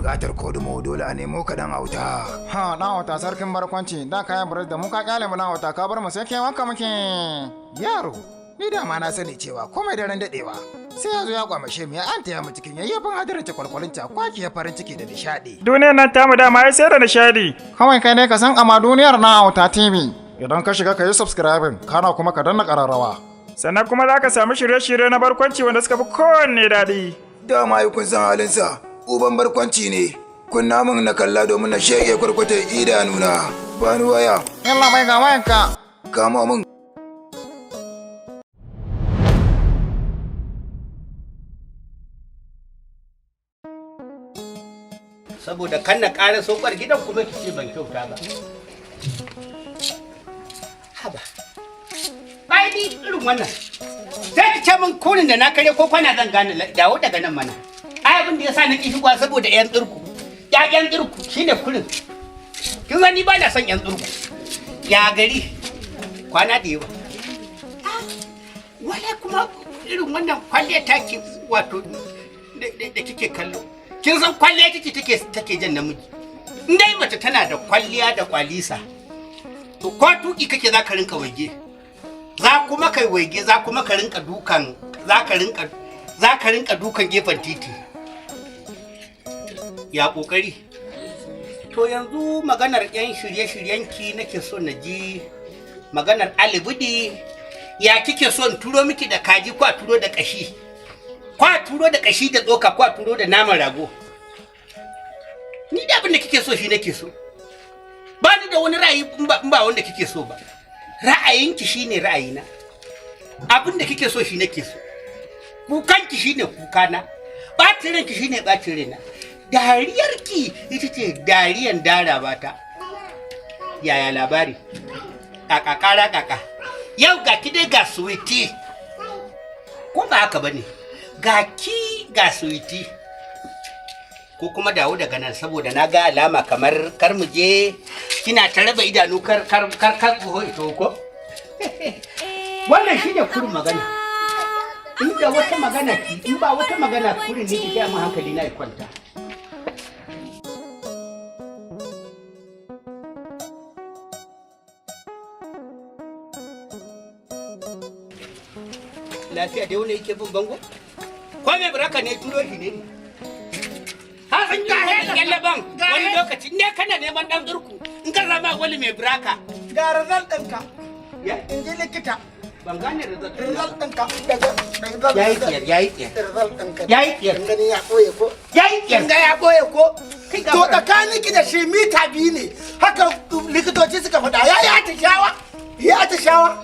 buƙatar kodumo dole a nemo ka dan auta. Ha, dan auta sarkin barkwanci, da kayan buris da mu ka kyale mu dan auta ka bar mu sai kai wanka muke. Yaro, ni da ma na sani cewa komai daren dadewa sai ya zo ya kwamashe mu ya an taya mu cikin yayyafin hadarin kwalkwalin kwaki ya farin ciki da nishadi. Duniyar nan tamu dama ai sai da nishadi. Kawai kai ne ka san ama duniyar na auta TV. Idan ka shiga ka yi subscribing, kana kuma ka danna ƙararrawa. Sannan kuma za ka samu shirye-shirye na barkwanci wanda suka fi kowanne daɗi. Dama yi kun san halinsa, uban barkwanci ne. Kunna min na kalla domin na shege kwarkwatar idanuna. Bani waya. Yalla mai ga wayanka. Kama min. Saboda kan na ƙara saukar gidan kuma ki ce ban kyauta ba. Haba. Ai ni irin wannan. Sai ki ce min kurin da na kare ko kwana zan gane dawo daga nan mana. Ai abin da yasa na ki shigowa saboda ƴan tsirku. Ƴaƴan tsirku shine kurin. Kin ga ni ba na son ƴan tsirku. Ya gari. Kwana da yawa. Wala kuma irin wannan kwalle take wato da kike kallo. Kin san kwalliya take jan namiji. In dai mace tana da kwalliya da kwalisa. To ko tuki kake za ka rinka waige. Za kuma kai waige za kuma ka rinka dukan za ka rinka dukan gefen titi. Ya kokari. To yanzu maganar yan shirye-shiryenki nake so na ji maganar alibudi ya kike so in turo miki da kaji ko a turo da kashi. Kwa turo da kashi da tsoka kwa turo da naman rago. Ni da abin da kike so shi nake so. Ba ni da wani ra'ayi in ba wanda kike so ba. Ra'ayinki shine ra'ayina. Abin da kike so shi nake so. Kukanki shine kukana. Bacin ranki shine bacin raina. Dariyarki ita ce dariyan darabata. Yaya labari? Kaka. Yau ga ki dai ga suwiti. Ko ba haka bane? Ga ki ga suwiti ko kuma dawo daga nan saboda na ga alama kamar kar mu je kina ta raba idanu kar ko ito ko wannan shine kurin magana in da wata magana ki in ba wata magana kurin ne ki ga mu hankali na ya kwanta lafiya da wani yake bin bango ko me baraka ne turo shi ne ha san ka he laban wani lokaci ne kana neman dan durku in ka zama wani mai baraka ga result ɗinka ya in ji likita ban gane result ɗinka daga yayi result ɗinka gani ya ɓoye ko yayi ga ya ɓoye ko to tsakanin ki da shi mita biyu ne haka likitoci suka faɗa ya atishawa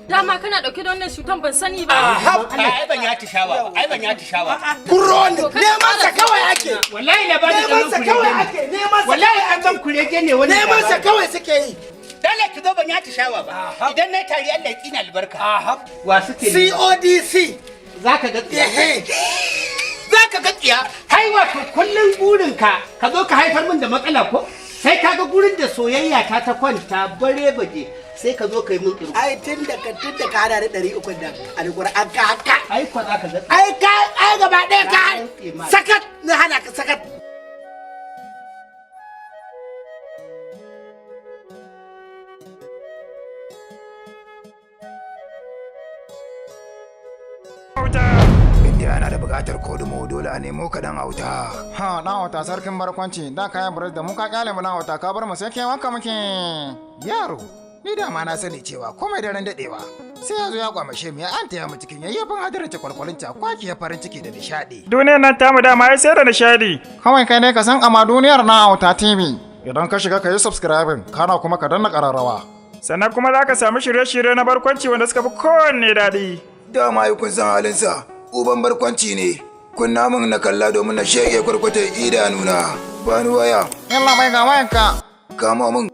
Dama kana dauke da wannan cutan ban sani ba. Ai ban ya tishawa. Kuro ne. Neman sa kawai ake. Wallahi na ba da neman sa kawai ake. Wallahi an ban kurege ne wani. Neman sa kawai suke yi. Dole ki zo ban ya tishawa ba. Idan na tari Allah ya tsina albarka. Wa suke ne? CODC. Zaka ga tsiya. Zaka ga tsiya. Kai wato kullun burinka ka zo ka haifar min da matsala ko? Sai ka ga gurin da soyayya ta kwanta bare baje. Sai ka zo kai mun kiro. Ai tun da ka hada da 300 da alƙur'an ka haka. Ai kwa zaka ga. Ai gaba ɗaya ka sakat na hana ka sakat. Inda ana da buƙatar kodumo dole a nemo ka dan auta. Ha, dan auta sarkin barkwanci, da kayan buris da mu ka kyale mu dan auta ka bar mu sai kai wanka muke. Yaro, ni da ma na sani cewa komai daren dadewa sai ya zo ya kwamashe mu ya an taya mu cikin yayyafin hadarin kwalkwalin kwaki ya farin ciki da nishadi. Duniyar nan tamu dama ai sai da nishadi. Kawai kai ne ka san ama duniyar na auta TV. Idan ka shiga ka yi subscribing, kana kuma ka danna ƙararrawa. Sannan kuma za ka samu shirye-shirye na barkwanci wanda suka fi kowanne daɗi. Dama yi kun san halinsa, uban barkwanci ne. Kunna min na kalla domin na shege kwarkwatar idanuna. Bani waya. Yalla mai ga wayanka. Kama min.